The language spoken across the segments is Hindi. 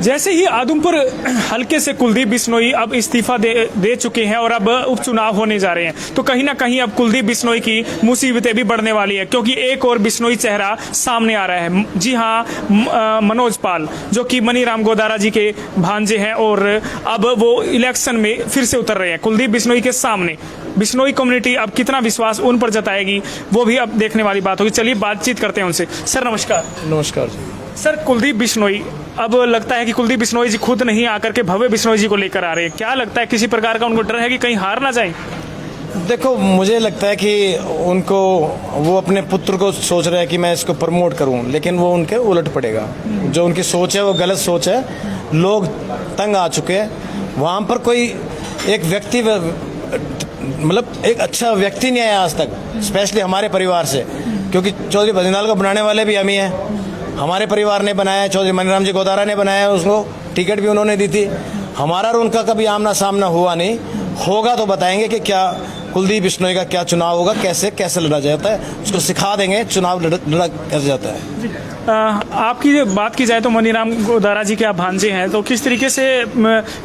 जैसे ही आदमपुर हल्के से कुलदीप बिश्नोई अब इस्तीफा दे चुके हैं और अब उपचुनाव होने जा रहे हैं, तो कहीं ना कहीं अब कुलदीप बिश्नोई की मुसीबतें भी बढ़ने वाली है, क्योंकि एक और बिश्नोई चेहरा सामने आ रहा है। जी हाँ, मनोज पाल, जो कि मनीराम गोदारा जी के भांजे हैं और अब वो इलेक्शन में फिर से उतर रहे हैं कुलदीप बिश्नोई के सामने। बिश्नोई कम्युनिटी अब कितना विश्वास उन पर जताएगी, वो भी अब देखने वाली बात होगी। चलिए बातचीत करते हैं उनसे। सर नमस्कार। नमस्कार सर, कुलदीप बिश्नोई, अब लगता है कि कुलदीप बिश्नोई जी खुद नहीं आकर के भव्य बिश्नोई जी को लेकर आ रहे हैं। क्या लगता है, किसी प्रकार का उनको डर है कि कहीं हार ना जाए? देखो, मुझे लगता है कि उनको, वो अपने पुत्र को सोच रहे हैं कि मैं इसको प्रमोट करूं, लेकिन वो उनके उलट पड़ेगा। जो उनकी सोच है वो गलत सोच है। लोग तंग आ चुके हैं। वहाँ पर कोई एक व्यक्ति, मतलब एक अच्छा व्यक्ति नहीं आया आज तक, स्पेशली हमारे परिवार से, क्योंकि चौधरी भजनलाल को बनाने वाले भी हम ही हैं। हमारे परिवार ने बनाया, चौधरी मनीराम जी गोदारा ने बनाया, उसको टिकट भी उन्होंने दी थी। हमारा और उनका कभी आमना सामना हुआ नहीं। होगा तो बताएंगे कि क्या कुलदीप बिश्नोई का क्या चुनाव होगा, कैसे लड़ा जाता है, उसको सिखा देंगे चुनाव लड़ा कैसे जाता है। आपकी बात की जाए तो मनीराम गोदारा जी के आप भांजे हैं, तो किस तरीके से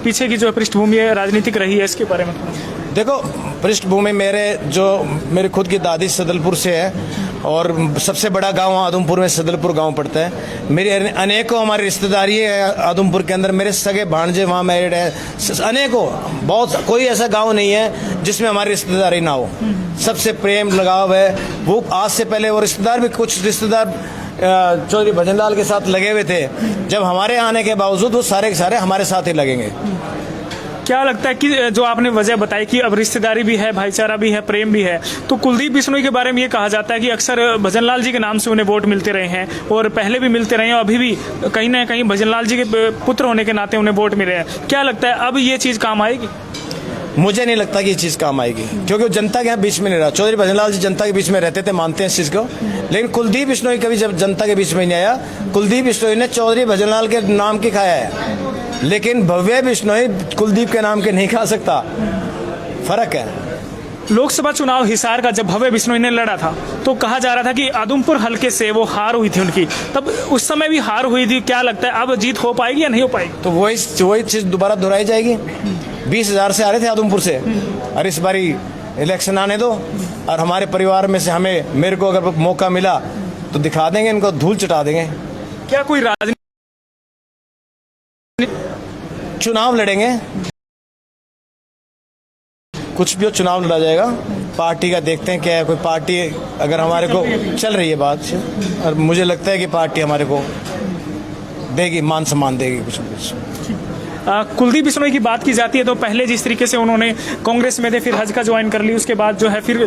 पीछे की जो पृष्ठभूमि राजनीतिक रही है, इसके बारे में? देखो, पृष्ठभूमि मेरे खुद की दादी सदलपुर से है और सबसे बड़ा गांव आदमपुर में सदलपुर गांव पड़ता है। मेरी अनेकों हमारी रिश्तेदारी है आदमपुर के अंदर। मेरे सगे भांजे वहाँ मैरिड है, अनेकों, बहुत, कोई ऐसा गांव नहीं है जिसमें हमारी रिश्तेदारी ना हो। सबसे प्रेम लगाव है। वो आज से पहले वो रिश्तेदार भी, कुछ रिश्तेदार चौधरी भजनलाल के साथ लगे हुए थे। जब हमारे आने के बावजूद वो सारे के सारे हमारे साथ ही लगेंगे। क्या लगता है कि जो आपने वजह बताई कि अब रिश्तेदारी भी है, भाईचारा भी है, प्रेम भी है, तो कुलदीप बिश्नोई के बारे में ये कहा जाता है कि अक्सर भजनलाल जी के नाम से उन्हें वोट मिलते रहे हैं और पहले भी मिलते रहे हैं, अभी भी कहीं ना कहीं भजनलाल जी के पुत्र होने के नाते उन्हें वोट मिले हैं। क्या लगता है अब ये चीज़ काम आएगी? मुझे नहीं लगता कि ये चीज़ काम आएगी, क्योंकि वो जनता के बीच में नहीं रहा। चौधरी भजनलाल जी जनता के बीच में रहते थे, मानते हैं इस चीज़ को, लेकिन कुलदीप बिश्नोई कभी जब जनता के बीच में नहीं आया। कुलदीप बिश्नोई ने चौधरी भजनलाल के नाम की खाया है, लेकिन भव्य बिश्नोई कुलदीप के नाम के नहीं खा सकता। फर्क है। लोकसभा चुनाव हिसार का जब भव्य बिश्नोई ने लड़ा था तो कहा जा रहा था कि आदमपुर हल्के से वो हार हुई थी उनकी, तब उस समय भी हार हुई थी। क्या लगता है अब जीत हो पाएगी या नहीं हो पाएगी? तो वही चीज़ दोबारा दोहराई जाएगी। 20,000 से आ रहे थे आदमपुर से, और इस बारी इलेक्शन आने दो, और हमारे परिवार में से मेरे को अगर मौका मिला तो दिखा देंगे, इनको धूल चटा देंगे। क्या कोई राजनीति चुनाव लड़ेंगे, कुछ भी हो, चुनाव लड़ा जाएगा। पार्टी का देखते हैं क्या है। कोई पार्टी अगर हमारे को चल रही है बात, और मुझे लगता है कि पार्टी हमारे को देगी, मान सम्मान देगी कुछ। कुलदीप बिश्नोई की बात की जाती है तो पहले जिस तरीके से उन्होंने कांग्रेस में थे, फिर हज का ज्वाइन कर ली, उसके बाद जो है फिर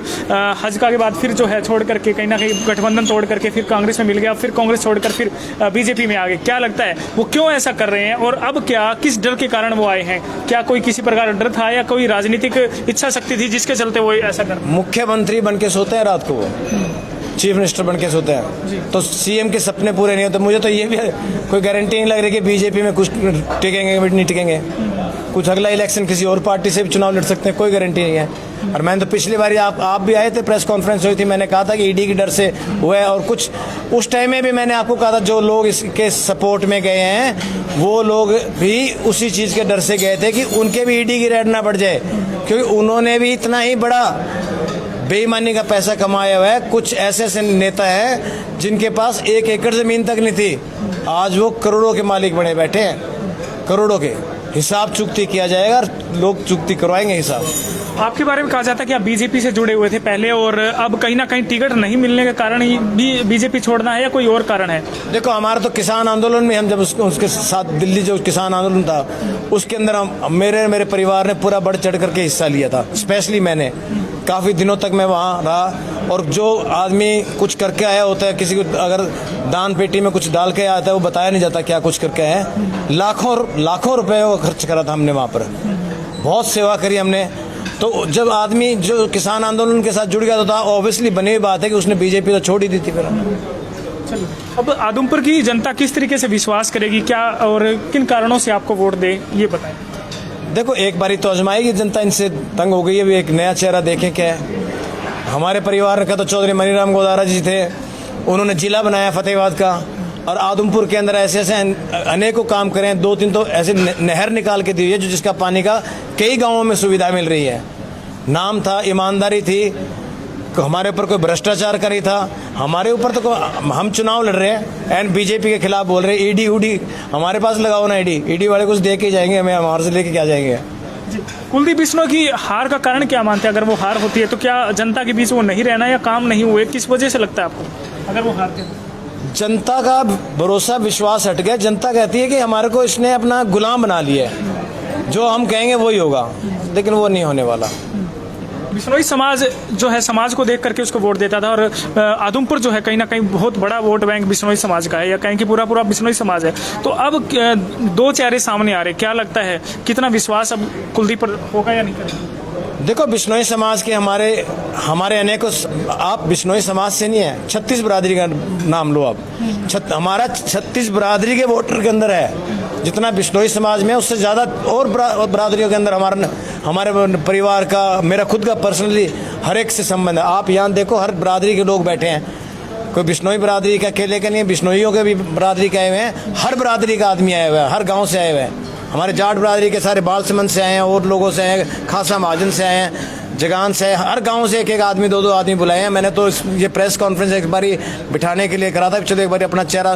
हज का के बाद फिर जो है छोड़ करके कहीं ना कहीं गठबंधन तोड़ करके फिर कांग्रेस में मिल गया, फिर कांग्रेस छोड़कर फिर बीजेपी में आ गए। क्या लगता है वो क्यों ऐसा कर रहे हैं और अब क्या, किस डर के कारण वो आए हैं? क्या कोई किसी प्रकार का डर था या कोई राजनीतिक इच्छा शक्ति थी जिसके चलते वो ऐसा कर? मुख्यमंत्री बन के सोते हैं रात को, वो चीफ मिनिस्टर बन के सोते हैं, तो सीएम के सपने पूरे नहीं होते। मुझे तो ये भी कोई गारंटी नहीं लग रही कि बीजेपी में कुछ टिकेंगे नहीं टिकेंगे। कुछ अगला इलेक्शन किसी और पार्टी से भी चुनाव लड़ सकते हैं, कोई गारंटी नहीं है। और मैंने तो पिछली बार आप भी आए थे, प्रेस कॉन्फ्रेंस हुई थी, मैंने कहा था कि ईडी के डर से हुआ है, और कुछ उस टाइम में भी मैंने आपको कहा था जो लोग इसके सपोर्ट में गए हैं वो लोग भी उसी चीज़ के डर से गए थे कि उनके भी ईडी की रेड ना बढ़ जाए, क्योंकि उन्होंने भी इतना ही बड़ा बेईमानी का पैसा कमाया हुआ है। कुछ ऐसे नेता हैं जिनके पास 1 एकड़ जमीन तक नहीं थी, आज वो करोड़ों के मालिक बने बैठे हैं। करोड़ों के हिसाब चुकती किया जाएगा और लोग चुकती करवाएंगे हिसाब। आपके बारे में कहा जाता है कि आप बीजेपी से जुड़े हुए थे पहले और अब कहीं ना कहीं टिकट नहीं मिलने के कारण ही बीजेपी छोड़ना है या कोई और कारण है? देखो, हमारा तो किसान आंदोलन में, हम जब उसके साथ दिल्ली जो किसान आंदोलन था उसके अंदर मेरे परिवार ने पूरा बढ़ चढ़ करके हिस्सा लिया था। स्पेशली मैंने काफ़ी दिनों तक मैं वहाँ रहा, और जो आदमी कुछ करके आया होता है, किसी को अगर दान पेटी में कुछ डाल के आता है वो बताया नहीं जाता क्या कुछ करके आया है। लाखों रुपए वो खर्च करा था हमने वहाँ पर, बहुत सेवा करी हमने। तो जब आदमी जो किसान आंदोलन के साथ जुड़ गया तो ऑब्वियसली बनी हुई बात है कि उसने बीजेपी तो छोड़ ही दी थी। फिर अब आदमपुर की जनता किस तरीके से विश्वास करेगी, क्या और किन कारणों से आपको वोट दे, ये बताएं। देखो, एक बारी तो आजमाएगी जनता, इनसे तंग हो गई है, भी एक नया चेहरा देखें क्या है। हमारे परिवार का तो चौधरी मनीराम गोदारा जी थे, उन्होंने जिला बनाया फतेहाबाद का, और आदमपुर के अंदर ऐसे ऐसे अनेकों काम करें, 2-3 तो ऐसे नहर निकाल के दी है जो जिसका पानी का कई गांवों में सुविधा मिल रही है। नाम था, ईमानदारी थी, हमारे ऊपर कोई भ्रष्टाचार करी था, हमारे ऊपर तो हम चुनाव लड़ रहे हैं एंड बीजेपी के खिलाफ बोल रहे हैं ईडी उडी हमारे पास लगाओ ना, ईडी वाले कुछ दे के जाएंगे, हमें हमारे से लेके क्या जाएंगे। कुलदीप बिश्नोई की हार का कारण क्या मानते हैं? अगर वो हार होती है तो क्या जनता के बीच वो नहीं रहना या काम नहीं हुए, किस वजह से लगता है आपको अगर वो हारते हैं? जनता का भरोसा विश्वास हट गया। जनता कहती है कि हमारे को इसने अपना गुलाम बना लिया है, जो हम कहेंगे वही होगा, लेकिन वो नहीं होने वाला। बिश्नोई समाज जो है समाज को देख करके उसको वोट देता था और आदमपुर जो है कहीं ना कहीं बहुत बड़ा वोट बैंक बिश्नोई समाज का है, या कहीं कि पूरा बिश्नोई समाज है। तो अब 2 चेहरे सामने आ रहे, क्या लगता है कितना विश्वास अब कुलदीप पर होगा या नहीं करेगा? देखो, बिश्नोई समाज के हमारे अनेकों, आप बिश्नोई समाज से नहीं है, 36 बरादरी का नाम लो आप। हमारा 36 बरादरी के वोटर के अंदर है, जितना बिश्नोई समाज में उससे ज़्यादा और बरादरियों के अंदर हमारे परिवार का, मेरा खुद का पर्सनली हर एक से संबंध है। आप यहाँ देखो, हर बरादरी के लोग बैठे हैं, कोई बिश्नोई बरादरी का अकेले का नहीं है, बिश्नोइयों के भी बरादरी के आए हुए हैं, हर बरादरी का आदमी आया हुआ है, हर गाँव से आए हुए हैं। हमारे जाट बरादरी के सारे बालसमंद से आए हैं, और लोगों से आए हैं, खासा महाजन से आए हैं, जगान से, हर गांव से एक आदमी 2 आदमी बुलाए हैं। मैंने तो ये प्रेस कॉन्फ्रेंस एक बारी बिठाने के लिए करा था, चलो एक बारी अपना चेहरा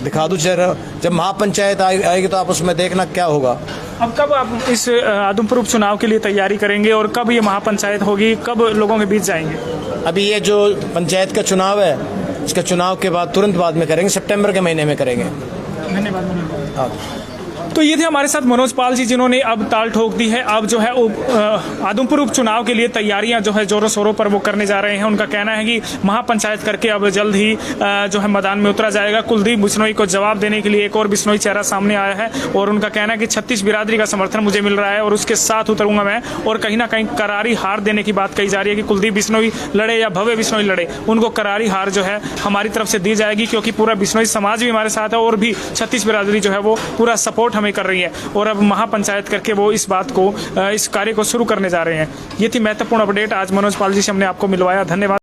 दिखा दूं। चेहरा जब महापंचायत आएगी तो आप उसमें देखना क्या होगा। अब कब आप इस आदमपुर उपचुनाव के लिए तैयारी करेंगे और कब ये महापंचायत होगी, कब लोगों के बीच जाएंगे? अभी ये जो पंचायत का चुनाव है, इसका चुनाव के बाद तुरंत बाद में करेंगे, सितंबर के महीने में करेंगे। धन्यवाद। हाँ। तो ये थे हमारे साथ मनोज पाल जी, जिन्होंने अब ताल ठोक दी है। अब जो है आदमपुर उपचुनाव के लिए तैयारियां जो है जोरों शोरों पर वो करने जा रहे हैं। उनका कहना है कि महापंचायत करके अब जल्द ही जो है मैदान में उतरा जाएगा। कुलदीप बिश्नोई को जवाब देने के लिए एक और बिश्नोई चेहरा सामने आया है और उनका कहना है कि 36 बिरादरी का समर्थन मुझे मिल रहा है और उसके साथ उतरूंगा मैं। और कहीं ना कहीं करारी हार देने की बात कही जा रही है कि कुलदीप बिश्नोई लड़े या भव्य बिश्नोई लड़े, उनको करारी हार जो है हमारी तरफ से दी जाएगी, क्योंकि पूरा बिश्नोई समाज भी हमारे साथ है और भी 36 बिरादरी जो है वो पूरा सपोर्ट हमें कर रही है। और अब महापंचायत करके वो इस बात को, इस कार्य को शुरू करने जा रहे हैं। ये थी महत्वपूर्ण अपडेट, आज मनोज पाल जी से हमने आपको मिलवाया। धन्यवाद।